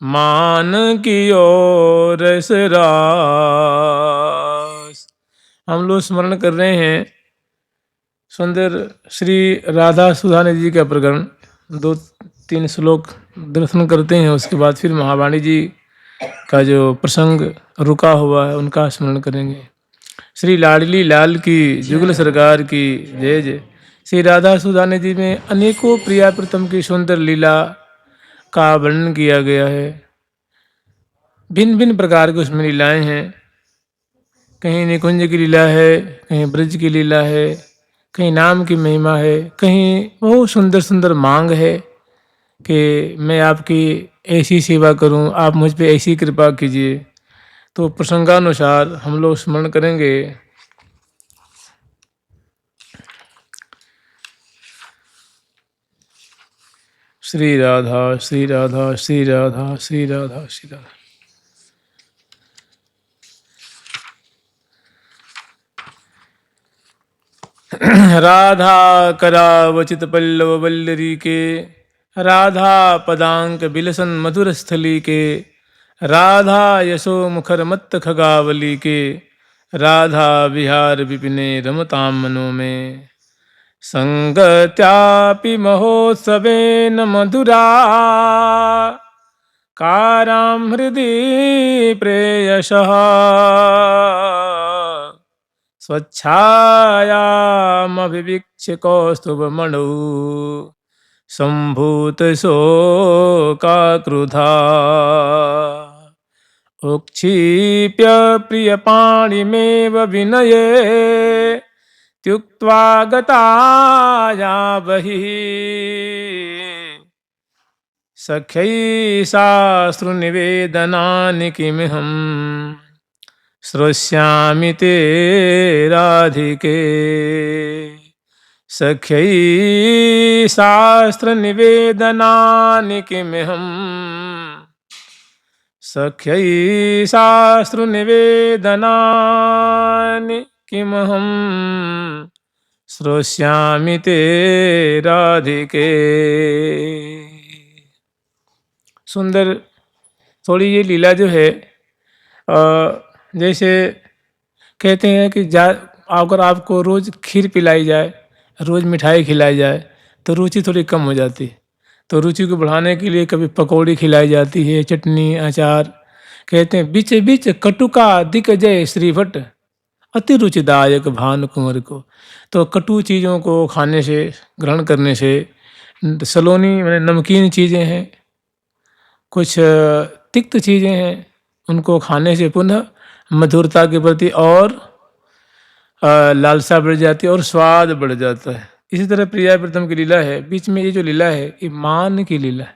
मान की ओर रस रास। हम लोग स्मरण कर रहे हैं सुंदर श्री राधा सुधाने जी का प्रकरण, 2-3 श्लोक दर्शन करते हैं, उसके बाद फिर महावाणी जी का जो प्रसंग रुका हुआ है उनका स्मरण करेंगे। श्री लाडली लाल की जुगल सरकार की जय जय। श्री राधा सुधाने जी में अनेकों प्रिया प्रीतम की सुंदर लीला का वर्णन किया गया है। भिन्न भिन्न प्रकार की उसमें लीलाएं हैं। कहीं निकुंज की लीला है, कहीं ब्रज की लीला है, कहीं नाम की महिमा है, कहीं बहुत सुंदर सुंदर मांग है कि मैं आपकी ऐसी सेवा करूं, आप मुझ पे ऐसी कृपा कीजिए। तो प्रसंगानुसार हम लोग स्मरण करेंगे। श्री राधा श्री राधा श्री राधा श्री राधा श्री राधा। राधा करावचित पल्लव वल्लरी के, राधा पदांक बिलसन मधुर स्थली के, राधा यशो मुखर मत्त खगावली के, राधा विहार विपिने रमताम मनो में। संगत्यापि महोत्सवेन मधुरा, कारां हृदि प्रेयसः, स्वच्छायामभिवीक्ष्य कौस्तुभमणौ, सम्भूतशोकाक्रुधा। उक्षिप्य प्रियपाणिमेव विनये, त्युक्त्वा गताया बहिः, सख्यै शास्त्रनिवेदनानि किमहं श्रोष्यामि ते राधिके। सख्यै शास्त्रनिवेदनानि किमहं, सख्यै शास्त्रनिवेदनानि किमहं श्रोष्यामि ते राधिके। सुंदर थोड़ी ये लीला जो है, जैसे कहते हैं कि अगर आपको रोज़ खीर पिलाई जाए, रोज़ मिठाई खिलाई जाए तो रुचि थोड़ी कम हो जाती। तो रुचि को बढ़ाने के लिए कभी पकौड़ी खिलाई जाती है, चटनी अचार। कहते हैं बीच बीच कटुका दिक जय श्रीभट, अति रुचिदायक भानु कुंवर को। तो कटु चीज़ों को खाने से, ग्रहण करने से, सलोनी मैंने नमकीन चीज़ें हैं, कुछ तिक्त चीज़ें हैं, उनको खाने से पुनः मधुरता के प्रति और लालसा बढ़ जाती है और स्वाद बढ़ जाता है। इसी तरह प्रिया प्रीतम की लीला है। बीच में ये जो लीला है ये मान की लीला है।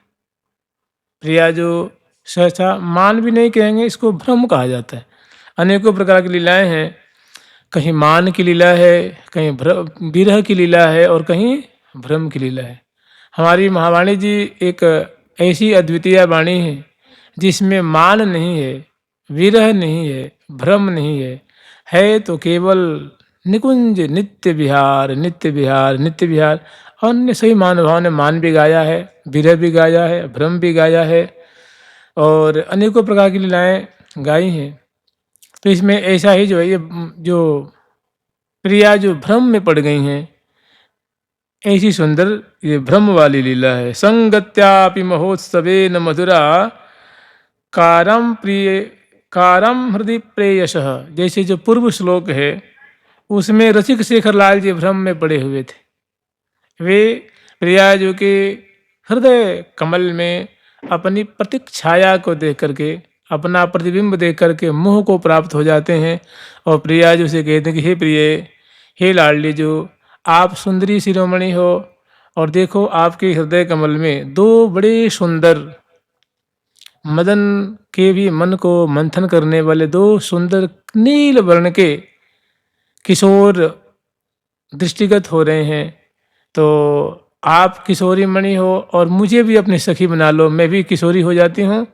प्रिया जो सहसा मान भी नहीं कहेंगे, इसको भ्रम कहा जाता है। अनेकों प्रकार की लीलाएं हैं, कहीं मान की लीला है, कहीं विरह की लीला है और कहीं भ्रम की लीला है। हमारी महावाणी जी एक ऐसी अद्वितीय वाणी है जिसमें मान नहीं है, विरह नहीं है, भ्रम नहीं है तो केवल निकुंज नित्य विहार नित्य विहार नित्य विहार। अन्य सही महानुभावों ने मान भी गाया है, विरह भी गाया है, भ्रम भी गाया है और अनेकों प्रकार की लीलाएं गाई हैं। तो इसमें ऐसा ही जो है, ये जो प्रिया जो भ्रम में पड़ गई हैं, ऐसी सुंदर ये भ्रम वाली लीला है। संगत्यापि महोत्सवेन मधुरा, कारम हृदय प्रेयसः। जैसे जो पूर्व श्लोक है उसमें रसिक शेखर लाल जी भ्रम में पड़े हुए थे। वे प्रिया जो के हृदय कमल में अपनी प्रतीक छाया को देख करके, अपना प्रतिबिंब देख करके मोह को प्राप्त हो जाते हैं और प्रिया जो से कहते हैं कि हे प्रिय, हे लाडली, जो आप सुंदरी शिरोमणि हो और देखो आपके हृदय कमल में 2 बड़े सुंदर, मदन के भी मन को मंथन करने वाले 2 सुंदर नील वर्ण के किशोर दृष्टिगत हो रहे हैं। तो आप किशोरी मणि हो और मुझे भी अपनी सखी बना लो, मैं भी किशोरी हो जाती हूँ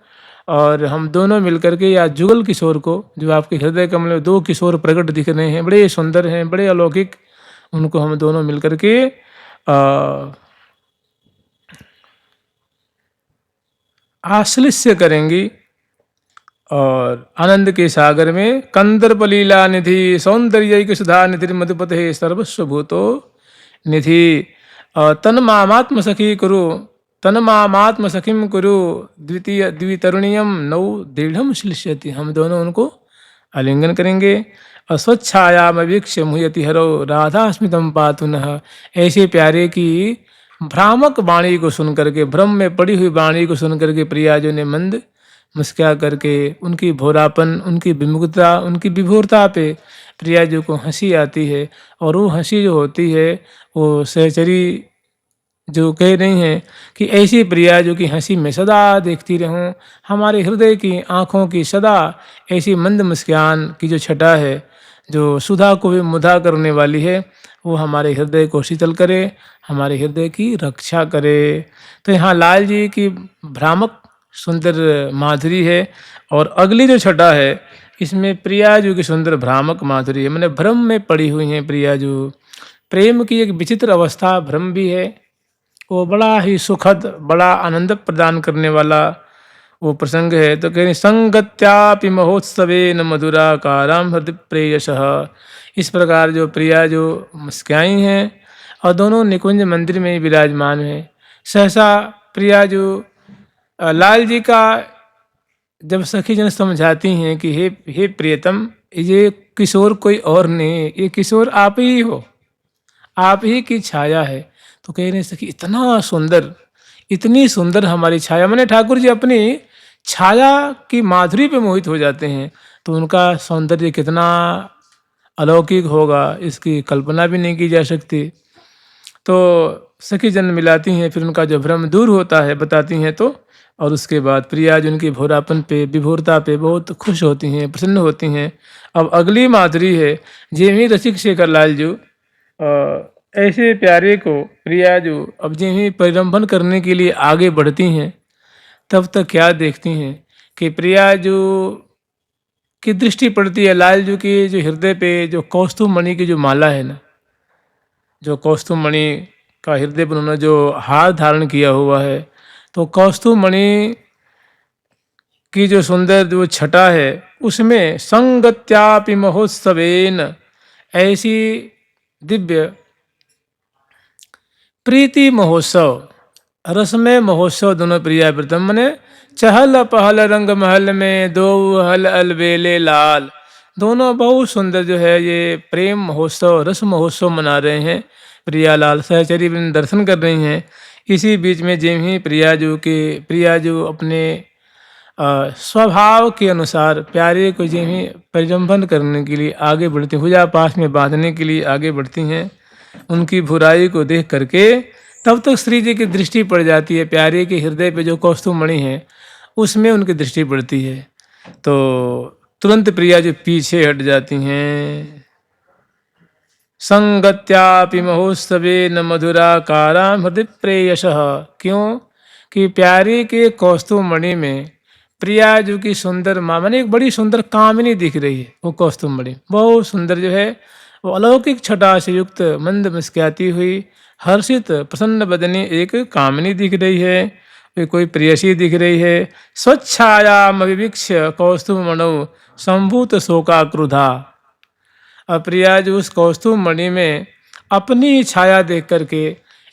और हम दोनों मिलकर के, या जुगल किशोर को, जो आपके हृदय कमल में 2 किशोर प्रकट दिख रहे हैं, बड़े सुंदर हैं, बड़े अलौकिक, उनको हम दोनों मिलकर के आश्लिष्य करेंगी और आनंद के सागर में कंदर्प लीला निधि सौंदर्य सुधा निधि मधुपते सर्वस्व भूतो निधि तन मामात्म सखी कुरु तन मामात्म सखीम कुरु द्वितीय द्वितरुणियम नौ दृढ़ श्लिष्यति। हम दोनों उनको आलिंगन करेंगे। अस्वच्छायाम वीक्ष्य मुह्यति हरो राधा स्मितम पातुनः। ऐसे प्यारे की भ्रामक वाणी को सुन करके, भ्रम में पड़ी हुई वाणी को सुन करके प्रियाजों ने मंद मुस्कुरा करके उनकी भोरापन, उनकी विमुखता, उनकी विभोरता पे प्रियाजों को हंसी आती है। और वो हंसी जो होती है वो सहचरी जो कह रही हैं कि ऐसी प्रिया जो कि हंसी में सदा देखती रहूं, हमारे हृदय की आँखों की सदा ऐसी मंद मुस्कान की जो छटा है, जो सुधा को भी मुधा करने वाली है, वो हमारे हृदय को शीतल करे, हमारे हृदय की रक्षा करे। तो यहाँ लाल जी की भ्रामक सुंदर माधुरी है। और अगली जो छटा है इसमें प्रियाजू की सुंदर भ्रामक माधुरी है, मैंने भ्रम में पड़ी हुई हैं प्रियाजू। प्रेम की एक विचित्र अवस्था भ्रम भी है, वो बड़ा ही सुखद, बड़ा आनंद प्रदान करने वाला वो प्रसंग है। तो कह रहे संगत्यापि महोत्सवे न मधुराकाराम हृदय प्रेयसः। इस प्रकार जो प्रिया जो मुस्काई हैं और दोनों निकुंज मंदिर में ही विराजमान हैं। सहसा प्रिया जो लाल जी का जब सखी जन समझाती हैं कि हे प्रियतम, ये किशोर कोई और नहीं, ये किशोर आप ही हो, आप ही की छाया है। तो कह रहे सखी इतना सुंदर, इतनी सुंदर हमारी छाया, मैंने ठाकुर जी अपनी छाया की माधुरी पे मोहित हो जाते हैं। तो उनका सौंदर्य कितना अलौकिक होगा इसकी कल्पना भी नहीं की जा सकती। तो सखी जन मिलाती हैं, फिर उनका जो भ्रम दूर होता है बताती हैं। तो और उसके बाद प्रिया जो उनकी भोरापन पे, विभोरता पे बहुत खुश होती हैं, प्रसन्न होती हैं। अब अगली माधुरी है, जेमी रसिक शेखर लाल जो ऐसे प्यारे को प्रिया जो अब जेमी परिरंभन करने के लिए आगे बढ़ती हैं, तब तक क्या देखती हैं कि प्रिया जो की दृष्टि पड़ती है लाल जो की जो हृदय पे जो कौस्तुभ मणि की जो माला है ना, जो कौस्तुभ मणि का हृदय पर उन्होंने जो हार धारण किया हुआ है, तो कौस्तुभ मणि की जो सुंदर जो छटा है उसमें संगत्यापि महोत्सवेन, ऐसी दिव्य प्रीति महोत्सव, रसमय महोत्सव दोनों प्रिया प्रीतम मने चहल पहल रंग महल में दो हल अलबेले लाल। दोनों बहुत सुंदर जो है ये प्रेम महोत्सव, रस महोत्सव मना रहे हैं। प्रिया लाल सहचरी दर्शन कर रही हैं। इसी बीच में जिम ही प्रिया जो अपने स्वभाव के अनुसार प्यारे को जिम ही परिरंभन करने के लिए आगे बढ़ती, भुजा पास में बांधने के लिए आगे बढ़ती हैं। उनकी बुराई को देख करके तब तक श्री जी की दृष्टि पड़ जाती है, प्यारे के हृदय पे जो कौस्तुभ मणि है उसमें उनकी दृष्टि पड़ती है। तो तुरंत प्रिया जो पीछे हट जाती हैं। संगत्यापि महोत्सवे न मधुराकाराम हृदय प्रेयसः। क्यों कि प्यारे के कौस्तुभ मणि में प्रिया जो की सुंदर माँ माने एक बड़ी सुंदर कामिनी दिख रही है। वो कौस्तुभ मणि बहुत सुंदर जो है, वो अलौकिक छटा से युक्त मंद मुस्कुराती हुई हर्षित प्रसन्न बदनी एक कामिनी दिख रही है, कोई प्रेयसी दिख रही है। स्वच्छायाम विवीक्ष्य कौस्तुभ मणौ संभूत शोकाक्रुधा। प्रिया जो उस कौस्तुभ मणि में अपनी छाया देख करके,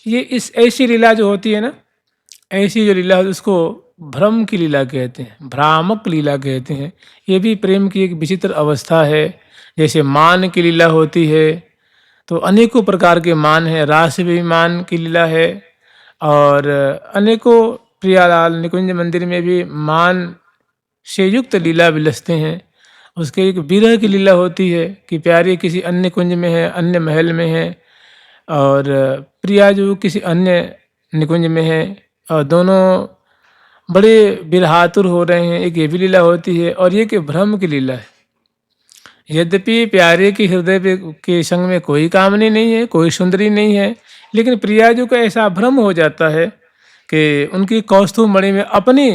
ये इस ऐसी लीला जो होती है ना, ऐसी जो लीला उसको भ्रम की लीला कहते हैं, भ्रामक लीला कहते हैं। ये भी प्रेम की एक विचित्र अवस्था है। जैसे मान की लीला होती है तो अनेकों प्रकार के मान हैं, रास भी मान की लीला है और अनेकों प्रियालाल निकुंज मंदिर में भी मान से युक्त लीला विलसते हैं। उसके एक विरह की लीला होती है कि प्यारी किसी अन्य कुंज में है, अन्य महल में है और प्रिया जो किसी अन्य निकुंज में है और दोनों बड़े बिरहातुर हो रहे हैं, एक ये भी लीला होती है। और ये कि भ्रम की लीला है। यद्यपि प्यारे के हृदय के संग में कोई कामनी नहीं है, कोई सुंदरी नहीं है, लेकिन प्रियाजू को ऐसा भ्रम हो जाता है कि उनकी कौस्तुभ मणि में अपनी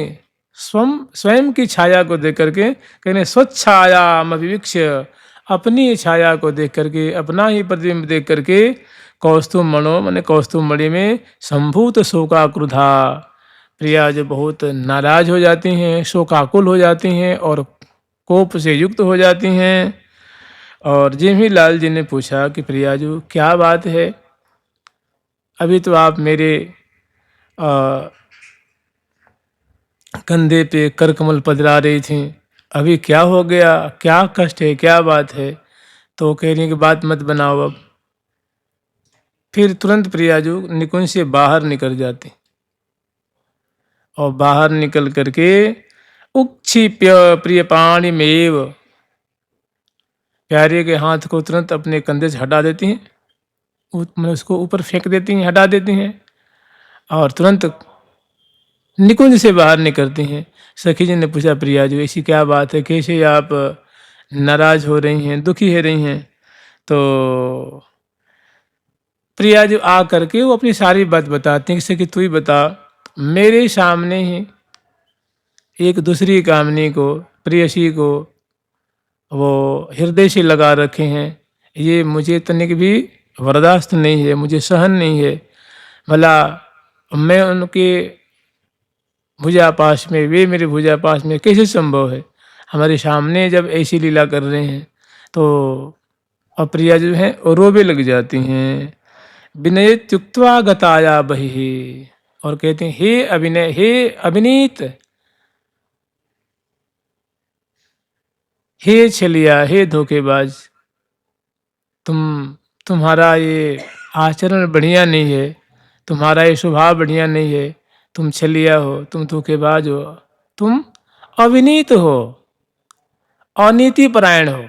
स्वयं की छाया को देख करके, कहने स्वच्छायाम विवीक्ष्य, अपनी छाया को देख करके, अपना ही प्रतिबिंब देख करके कौस्तुभ मणो माने कौस्तुभ मणि में संभूत शोकाक्रुधा, प्रिया जो बहुत नाराज हो जाती हैं, शोकाकुल हो जाती हैं और कोप से युक्त हो जाती हैं। और जिम्ही लाल जी ने पूछा कि प्रिया जो क्या बात है, अभी तो आप मेरे अ, कंधे पे करकमल पधरा रही थी, अभी क्या हो गया, क्या कष्ट है, क्या बात है? तो कह रही है कि बात मत बनाओ अब। फिर तुरंत प्रियाजू निकुंज से बाहर निकल जाती और बाहर निकल करके उक्षिप्य प्रिय पाणी मेव, प्यारे के हाथ को तुरंत अपने कंधे से हटा देती हैं, मतलब उसको ऊपर फेंक देती हैं, हटा देती हैं और तुरंत निकुंज से बाहर निकलती हैं। सखी जी ने पूछा प्रिया जी ऐसी क्या बात है, कैसे आप नाराज हो रही हैं, दुखी हो रही हैं? तो प्रिया जी आ करके वो अपनी सारी बात बताती हैं कि तू ही बता, मेरे सामने ही एक दूसरी कामनी को, प्रेयसी को वो हृदय से लगा रखे हैं, ये मुझे तनिक भी बर्दाश्त नहीं है, मुझे सहन नहीं है। भला मैं उनके भुजा पास में, वे मेरे भुजा पास में कैसे संभव है? हमारे सामने जब ऐसी लीला कर रहे हैं तो अप्रिया जो है रोबे लग जाती हैं। विनय त्युक्त्वा गताया बहि, और कहते हैं हे अभिनय, हे अभिनीत, हे छलिया, हे धोखेबाज, तुम्हारा ये आचरण बढ़िया नहीं है, तुम्हारा ये स्वभाव बढ़िया नहीं है, तुम छलिया हो, तुम धोखेबाज हो, तुम अविनीत हो, अनीति परायण हो।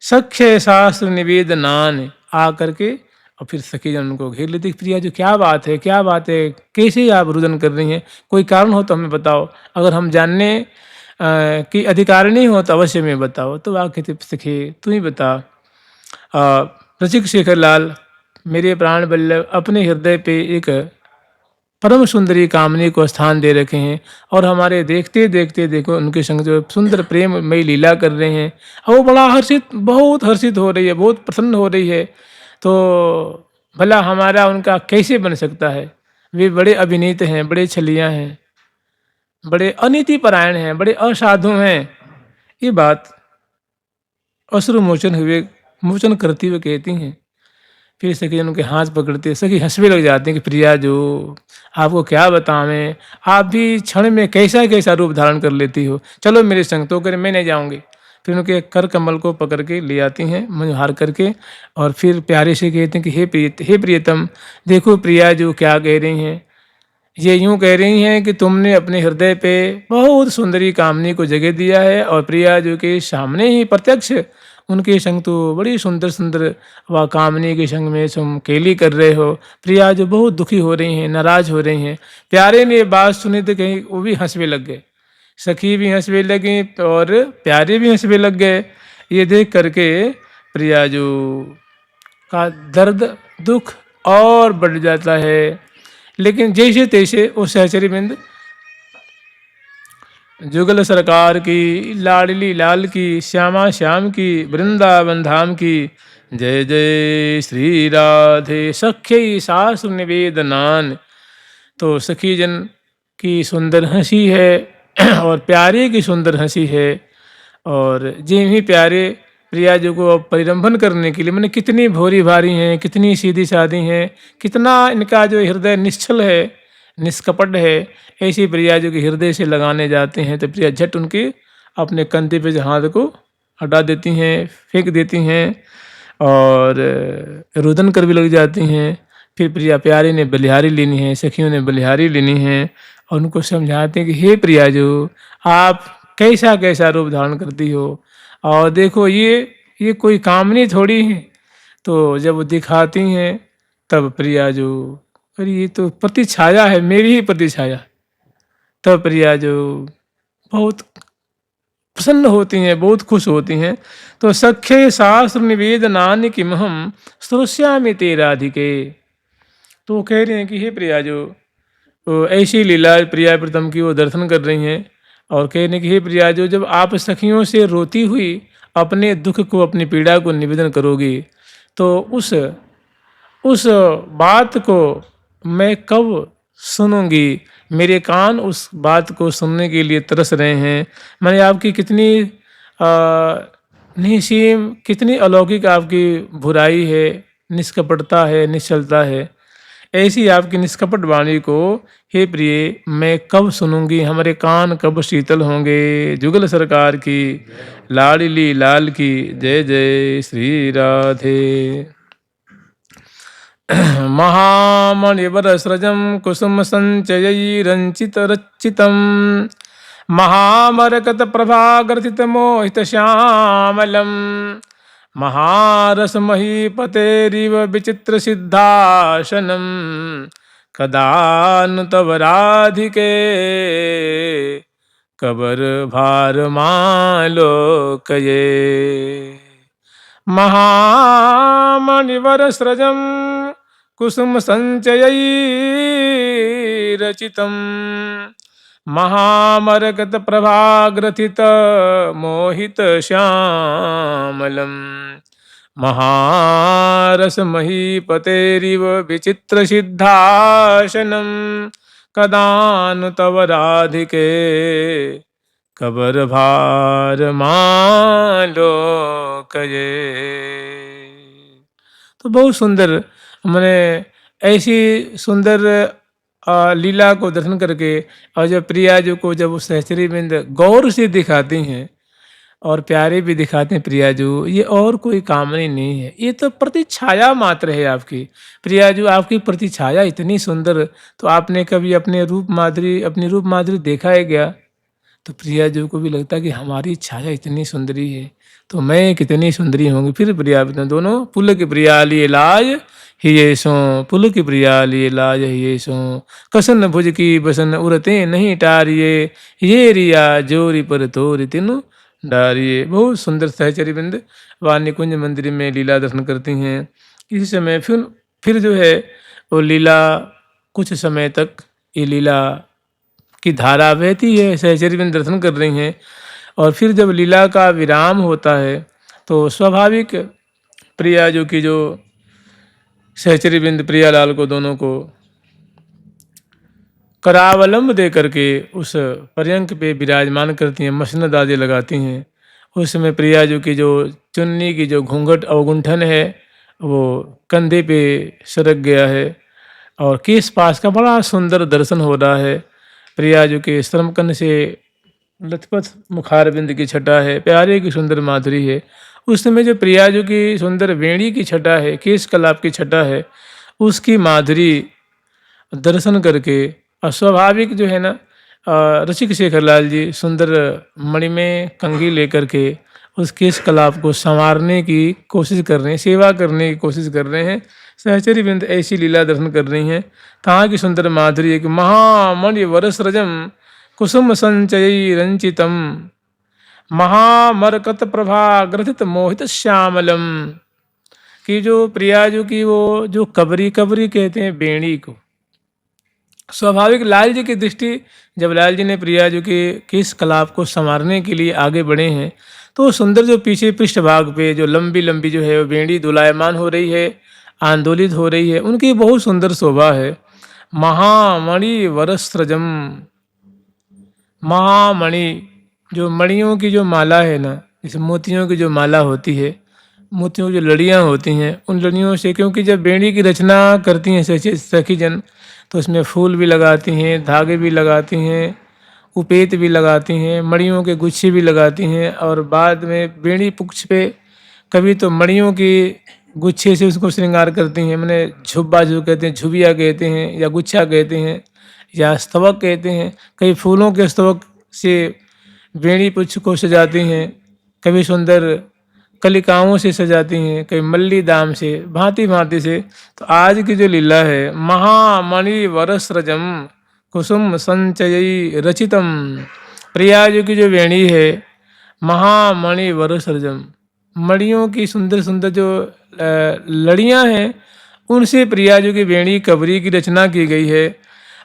सख्य शास्त्र निवेदनान, आ करके और फिर सखी जन उनको घेर लेती। प्रिया जो क्या बात है, क्या बात है, कैसे आप रुदन कर रही हैं, कोई कारण हो तो हमें बताओ, अगर हम जानने की अधिकारिणी हो तो अवश्य में बताओ। तो वह कहते सखी तू ही बता, रसिक शेखर लाल मेरे प्राण बल्लभ अपने हृदय पे एक परम सुंदरी कामनी को स्थान दे रखे हैं और हमारे देखते देखते देखो उनके संग जो सुंदर प्रेममयी लीला कर रहे हैं, और वो बड़ा हर्षित, बहुत हर्षित हो रही है, बहुत प्रसन्न हो रही है। तो भला हमारा उनका कैसे बन सकता है? वे बड़े अभिनीत हैं, बड़े छलियाँ हैं, बड़े अनीति परायण हैं, बड़े असाधु हैं। ये बात अश्रु मोचन करती हुए कहती हैं। फिर सखी उनके हाथ पकड़ते, सखी हंसने लग जाते हैं कि प्रिया जो आपको क्या बतावें, आप भी क्षण में कैसा कैसा रूप धारण कर लेती हो, चलो मेरे संग। तो करे मैं नहीं जाऊंगी। फिर उनके कर कमल को पकड़ के ले आती हैं मुझहार करके, और फिर प्यारे से कहते हैं कि हे प्रियतम, देखो प्रिया जो क्या कह रही हैं, ये यूं कह रही हैं कि तुमने अपने हृदय पे बहुत सुंदरी कामनी को जगह दिया है और प्रिया जो के सामने ही प्रत्यक्ष उनके संग तो बड़ी सुंदर सुंदर व कामनी के संग में तुम केली कर रहे हो। प्रिया जो बहुत दुखी हो रही हैं, नाराज हो रही हैं। प्यारे ने ये बात सुनी तो कहीं वो भी हंसने लग गए, सखी भी हंसने लगी और प्यारे भी हंसने लग गए। ये देख करके प्रिया जो का दर्द दुख और बढ़ जाता है। लेकिन जैसे तैसे वो सहचरी बिंद जुगल सरकार की, लाडली लाल की, श्यामा श्याम की, वृंदावन धाम की, जय जय श्री राधे सख्य शास्त्र निवेदनान। तो सखी जन की सुंदर हंसी है और प्यारे की सुंदर हंसी है, और जिन ही प्यारे प्रिया जी को परिरंभन करने के लिए, मैंने कितनी भोरी भारी हैं, कितनी सीधी सादी हैं, कितना इनका जो हृदय निश्चल है, निष्कपट है, ऐसी प्रिया जी के हृदय से लगाने जाते हैं तो प्रिया झट उनके अपने कंधे पे हाथ को हटा देती हैं, फेंक देती हैं और रुदन कर भी लग जाती हैं। फिर प्रिया प्यारे ने बलिहारी लेनी है, सखियों ने बलिहारी लेनी है और उनको समझाते हैं कि हे प्रिया जो आप कैसा कैसा रूप धारण करती हो, और देखो ये कोई कामनी थोड़ी है। तो जब वो दिखाती हैं तब प्रिया जो, अरे ये तो प्रतिछाया है, मेरी ही प्रतिछाया। तब प्रिया जो बहुत प्रसन्न होती हैं, बहुत खुश होती हैं। तो सख्य शास्त्र निवेदनानि किमहम श्रोष्यामि ते राधिके। तो वो कह रहे हैं कि हे प्रिया जो, तो ऐसी लीला प्रिया प्रीतम की वो दर्शन कर रही हैं और कह रहे हैं कि हे प्रिया जो, जब आप सखियों से रोती हुई अपने दुख को, अपनी पीड़ा को निवेदन करोगी तो उस बात को मैं कब सुनूंगी। मेरे कान उस बात को सुनने के लिए तरस रहे हैं। मैंने आपकी कितनी निसीम, कितनी अलौकिक आपकी बुराई है, निष्कपटता है, निश्चलता है। ऐसी आपकी निष्कपट वाणी को हे प्रिय मैं कब सुनूंगी, हमारे कान कब शीतल होंगे। जुगल सरकार की, लाडली लाल की जय जय श्री राधे। महामणिवरस्रजं कुसुम संचयैरंचित रचितं महामरकत प्रभाग्रथित मोहित श्यामलं महारसमहीपतेरिव विचित्र सिद्धासनं कदा नु तव राधिके कबर भार मालोकये। महामणिवरस्रजं कुसुम संचयैरचितं महामरकत प्रभाग्रथित मोहित श्यामलं महारसमहीपतेरिव विचित्र सिद्धासनं कदा नु तव राधिके कबर भार मालोकये। तो बहुत सुंदर, मैंने ऐसी सुंदर लीला को दर्शन करके और जब प्रिया जी को जब उस सहचरी बिंद गौर से दिखाती हैं और प्यारे भी दिखाते हैं प्रिया जी, ये और कोई कामनी नहीं है, ये तो प्रतिछाया मात्र है आपकी। प्रिया जी आपकी प्रतिछाया इतनी सुंदर, तो आपने कभी अपने अपनी रूप माधुरी देखा है क्या? तो प्रिया जी को भी लगता कि हमारी छाया इतनी सुंदरी है तो मैं कितनी सुंदरी होंगी। फिर प्रिया दोनों पुल की प्रिया लिए लाज हिये सो, पुल की प्रिया लिए लाज हिये सो, कसन भुज की बसन उड़ते नहीं टारिये, ये रिया जोरी पर तोरी तीनों डारिये। बहुत सुंदर सहचरी बिंद वाणी कुंज मंदिर में लीला दर्शन करती हैं। इसी समय फिर जो है वो लीला कुछ समय तक ये लीला की धारा बहती है, सहचरी बिंद दर्शन कर रही हैं। और फिर जब लीला का विराम होता है तो स्वाभाविक प्रिया जो कि जो सहचरी बिंद प्रियालाल को दोनों को करावलंब दे करके उस पर्यंक पे विराजमान करती हैं, मसनद आदि लगाती हैं। उस समय प्रिया जो की जो चुन्नी की जो घूंघट अवगुंठन है वो कंधे पे सरक गया है और केस पास का बड़ा सुंदर दर्शन हो रहा है। प्रिया जो के श्रमकन से लथपथ मुखारबिंद की छटा है, प्यारे की सुंदर माधुरी है। उस समय जो प्रिया जो की सुंदर वेणी की छटा है, केश कलाप की छटा है, उसकी माधुरी दर्शन करके अस्वाभाविक जो है ना रसिक शेखरलाल जी सुंदर मणि में कंघी लेकर के उस केश कलाप को संवारने की कोशिश कर रहे हैं, सेवा करने की कोशिश कर रहे हैं। सहचरी बिंद ऐसी लीला दर्शन कर रही हैं। कहाँ की सुंदर माधुरी है कि महामणि वरस्रजम कुसुम संचयी रंचितम महामरकत प्रभा ग्रथित मोहित श्यामलम। कि जो प्रिया जो की वो जो कबरी कहते हैं बेणी को, स्वाभाविक लाल जी की दृष्टि जब लाल जी ने प्रिया जी के केश कलाप को संवारने के लिए आगे बढ़े हैं तो सुंदर जो पीछे पृष्ठभाग पे जो लंबी लंबी जो है वो बेड़ी दुलायमान हो रही है, आंदोलित हो रही है, उनकी बहुत सुंदर शोभा है। महामणि वरस्त्रजम, महामणि जो मणियों की जो माला है ना, जैसे मोतियों की जो माला होती है, मोतियों की जो लड़ियाँ होती हैं, उन लड़ियों से क्योंकि जब बेड़ी की रचना करती हैं सखी जन तो उसमें फूल भी लगाती हैं, धागे भी लगाती हैं, उपेत भी लगाती हैं, मणियों के गुच्छे भी लगाती हैं और बाद में बेड़ी पुक्ष पे कभी तो मणियों की गुच्छे से उसको श्रृंगार करती हैं। मैंने झुब्बा जो कहते हैं, झुबिया कहते हैं या गुच्छा कहते हैं या स्तवक कहते हैं। कई फूलों के स्तवक से बेड़ी पुच्छ को सजाती हैं, कभी सुंदर कलिकाओं से सजाती हैं, कभी मल्ली दाम से, भांति भांति से। तो आज की जो लीला है महामणि वरस्रजम कुसुम संचयी रचितम, प्रिया जी की जो वेणी है महामणि वरस्रजम, मणियों की सुंदर सुंदर जो लड़ियां हैं उनसे प्रिया जी की वेणी कबरी की रचना की गई है।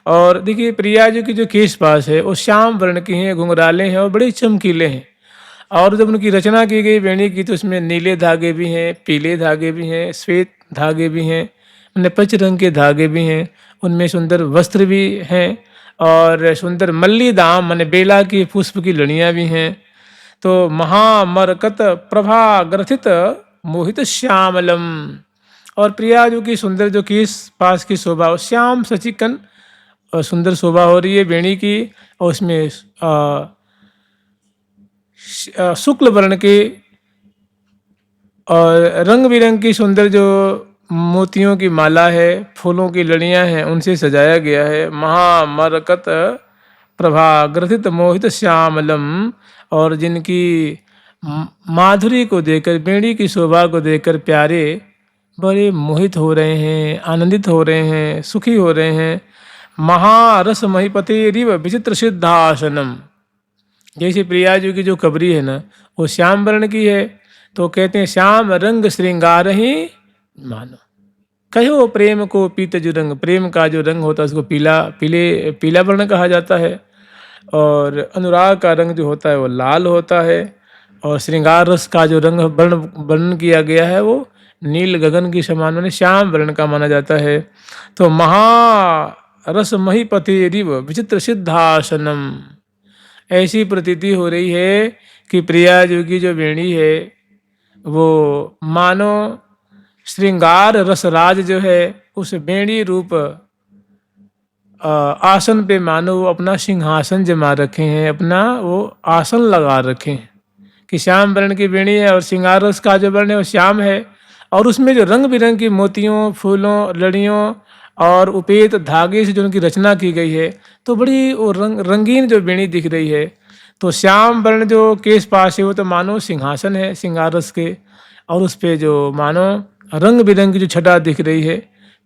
और देखिए प्रिया जी की जो केश पास है वो श्याम वर्ण की हैं, घुंघराले हैं और बड़े चमकीले हैं। और जब उनकी रचना की गई वेणी की तो उसमें नीले धागे भी हैं, पीले धागे भी हैं, श्वेत धागे भी हैं, नपच रंग के धागे भी हैं उनमें सुंदर वस्त्र भी हैं और सुंदर मल्ली दाम माने बेला की पुष्प की लड़ियाँ भी हैं। तो महामरकत प्रभा ग्रथित मोहित श्यामलम, और प्रिया जो की सुंदर जो केस पास की शोभा, श्याम सचिकन सुंदर शोभा हो रही है वेणी की, और उसमें शुक्ल वर्ण के और रंग बिरंग की सुंदर जो मोतियों की माला है, फूलों की लड़ियां हैं, उनसे सजाया गया है। महामरकत प्रभा ग्रथित मोहित श्यामलम, और जिनकी माधुरी को देखकर, बेड़ी की शोभा को देखकर प्यारे बड़े मोहित हो रहे हैं, आनंदित हो रहे हैं, सुखी हो रहे हैं। महारस महिपति रिव विचित्र सिद्धासनम, जैसे प्रिया जी की जो कबरी है ना, वो श्याम वर्ण की है, तो कहते हैं श्याम रंग श्रृंगार ही मानो, कहो प्रेम को पीतज रंग, प्रेम का जो रंग होता है उसको पीला वर्ण कहा जाता है, और अनुराग का रंग जो होता है वो लाल होता है, और श्रृंगार रस का जो रंग वर्णन किया गया है वो नील गगन की समान माने श्याम वर्ण का माना जाता है। तो महारस महिपति रिव विचित्र सिद्धासनम, ऐसी प्रतीति हो रही है कि प्रिया जी की जो वेणी है वो मानो श्रृंगार रसराज जो है उस वेणी रूप आसन पे मानो वो अपना सिंहासन जमा रखे हैं, अपना वो आसन लगा रखे हैं कि श्याम वर्ण की वेणी है, और श्रृंगार रस का जो वर्ण है वो श्याम है, और उसमें जो रंग बिरंग की मोतियों, फूलों, लड़ियों और उपेत धागे से जो उनकी रचना की गई है, तो बड़ी वो रंगीन जो वेणी दिख रही है। तो श्याम वर्ण जो केश पास है वो तो मानो सिंहासन है श्रृंगार रस के, और उस पे जो मानो रंग बिरंग की जो छटा दिख रही है,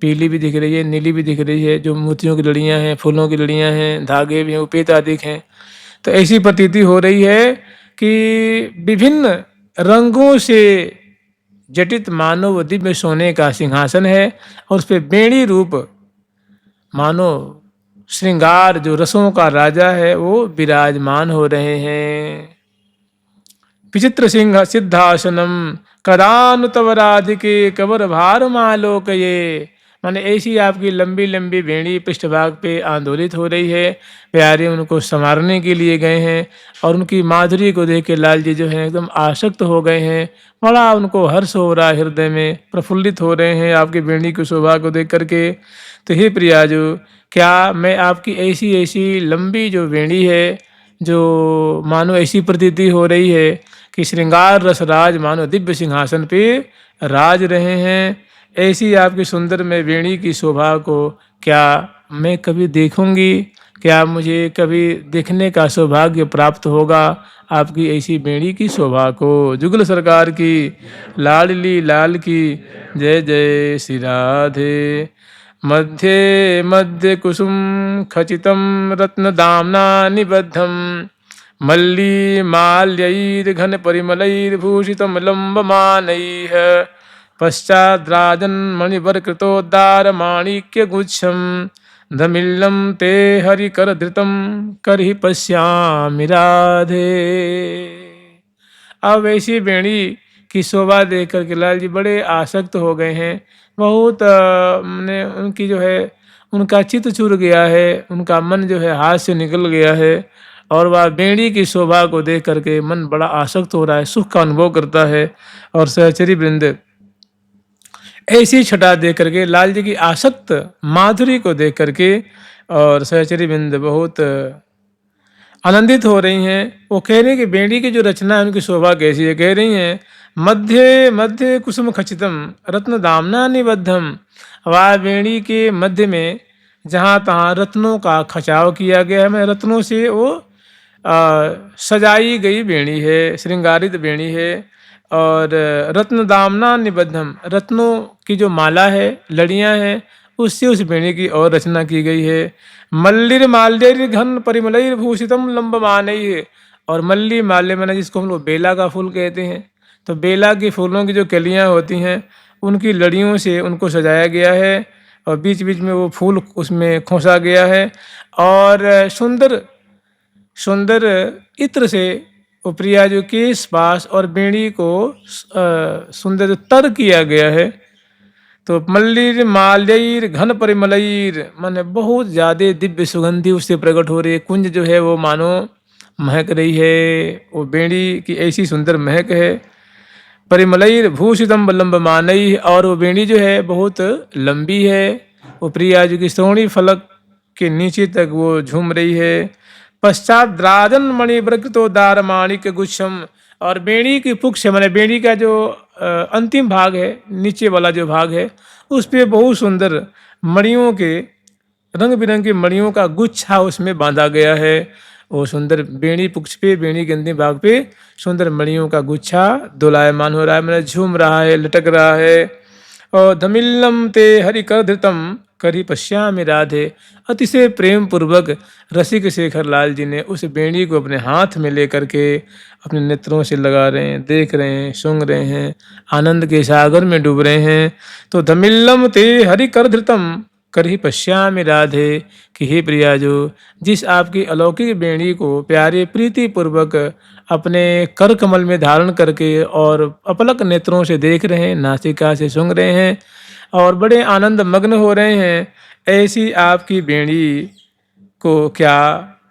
पीली भी दिख रही है, नीली भी दिख रही है, जो मोतियों की लड़ियाँ हैं, फूलों की लड़ियाँ हैं, धागे भी हैं, उपेत आदि हैं। तो ऐसी प्रतीति हो रही है कि विभिन्न रंगों से जटित मानव दिव्य सोने का सिंहासन है, और उस पर बेणी रूप मानो श्रृंगार जो रसों का राजा है वो विराजमान हो रहे हैं। विचित्र सिंह सिद्धासनम कदानु तव राधिके कबर भार मालोकये, माने ऐसी आपकी लंबी लंबी वेणी पृष्ठभाग पे आंदोलित हो रही है। प्यारे उनको संवारने के लिए गए हैं, और उनकी माधुरी को देख के लाल जी जो है एकदम आसक्त हो गए हैं, बड़ा उनको हर्ष हो रहा है, हृदय में प्रफुल्लित हो रहे हैं आपकी वेणी की शोभा को देख करके। तो हे प्रियाजू, क्या मैं आपकी ऐसी ऐसी लंबी जो वेणी है, जो मानो ऐसी प्रतीति हो रही है कि श्रृंगार रसराज मानो दिव्य सिंहासन पे राज रहे हैं, ऐसी आपकी सुंदर में वेणी की शोभा को क्या मैं कभी देखूंगी? क्या मुझे कभी देखने का सौभाग्य प्राप्त होगा आपकी ऐसी वेणी की शोभा को? जुगल सरकार की लाडली लाल की जय जय श्री राधे। मध्ये मध्ये कुसुम खचितं रत्नदाम्ना निबद्धं मल्ली माल्यैर्घन परिमलैर्भूषितं लम्बमानैः पश्चाद्राजन् मणिवरकृतोद्दार माणिक्यगुच्छं धमिल्लं ते हरिकरधृतं करहि पश्यामि राधे। अब ऐसी वेणी की शोभा देख करके लाल जी बड़े आसक्त हो गए हैं, बहुत ने उनकी जो है उनका चित्त चूर गया है, उनका मन जो है हाथ से निकल गया है, और वह वेणी की शोभा को देख करके मन बड़ा आसक्त हो रहा है, सुख का अनुभव करता है। और सहचरी वृंद ऐसी छटा देख करके लाल जी की आसक्त माधुरी को देख करके और सहचरी वृंद बहुत आनंदित हो रही हैं। वो कह रही हैं कि बेड़ी की जो रचना है उनकी शोभा कैसी है। कह रही हैं मध्य मध्य कुसुम खचितम रत्न दामना निबद्धम, वह बेड़ी के मध्य में जहाँ तहाँ रत्नों का खचाव किया गया है, मैं रत्नों से वो सजाई गई बेड़ी है, श्रृंगारित बेड़ी है। और रत्न दामना निबद्धम, रत्नों की जो माला है, लड़ियाँ हैं, उससे उस बेड़ी की और रचना की गई है। मल्लिर माल्यर घन परिमलैर भूषितम लंबमानई है, और मल्ली माल्य मैंने जिसको हम लोग बेला का फूल कहते हैं, तो बेला के फूलों की जो कलियाँ होती हैं उनकी लड़ियों से उनको सजाया गया है, और बीच बीच में वो फूल उसमें खोसा गया है, और सुंदर सुंदर इत्र से प्रिया जो केश पास और बेड़ी को सुंदर तर किया गया है। तो मल्लीर माल्यैर घन परिमलैर, माने बहुत ज़्यादा दिव्य सुगंधि उससे प्रकट हो रही है। कुंज जो है वो मानो महक रही है, वो बेड़ी की ऐसी सुंदर महक है। परिमलैर भूषितम लंबमानैः, और वो बेड़ी जो है बहुत लंबी है। वो प्रिया जी की श्रोणी फलक के नीचे तक वो झूम रही है। पश्चात द्राजन मणिव्रकृतोदार माणिक गुच्छम, और बेड़ी की पुक्ष माने बेड़ी का जो अंतिम भाग है, नीचे वाला जो भाग है, उस पे बहुत सुंदर मणियों के, रंग बिरंगी मणियों का गुच्छा उसमें बांधा गया है। वो सुंदर बेड़ी पुक्ष पे, बेड़ी के अंतिम भाग पे सुंदर मणियों का गुच्छा दोलायमान हो रहा है, मतलब झूम रहा है, लटक रहा है। और धमिल्लम ते हरि कर धृतम करी पश्यामि राधे, अतिशय प्रेम पूर्वक रसिक शेखर लाल जी ने उस बेड़ी को अपने हाथ में लेकर के अपने नेत्रों से लगा रहे हैं, देख रहे हैं, सूंघ रहे हैं, आनंद के सागर में डूब रहे हैं। तो धमिल्लम ते हरि कर धृतम करही पश्यामि राधे, कि हे प्रिया जो जिस आपकी अलौकिक बेड़ी को प्यारे प्रीति पूर्वक अपने कर कमल में धारण करके और अपलक नेत्रों से देख रहे हैं, नासिका से सूंघ रहे हैं और बड़े आनंद मग्न हो रहे हैं, ऐसी आपकी बेड़ी को क्या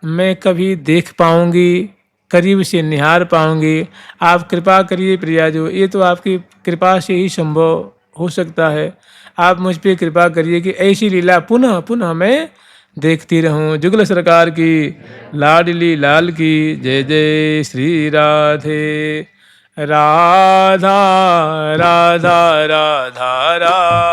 मैं कभी देख पाऊंगी, करीब से निहार पाऊंगी? आप कृपा करिए प्रिया जो, ये तो आपकी कृपा से ही संभव हो सकता है। आप मुझ पे कृपा करिए कि ऐसी लीला पुनः पुनः मैं देखती रहूं। जुगल सरकार की लाडली लाल की जय जय। श्री राधे राधा राधा राधा राधा।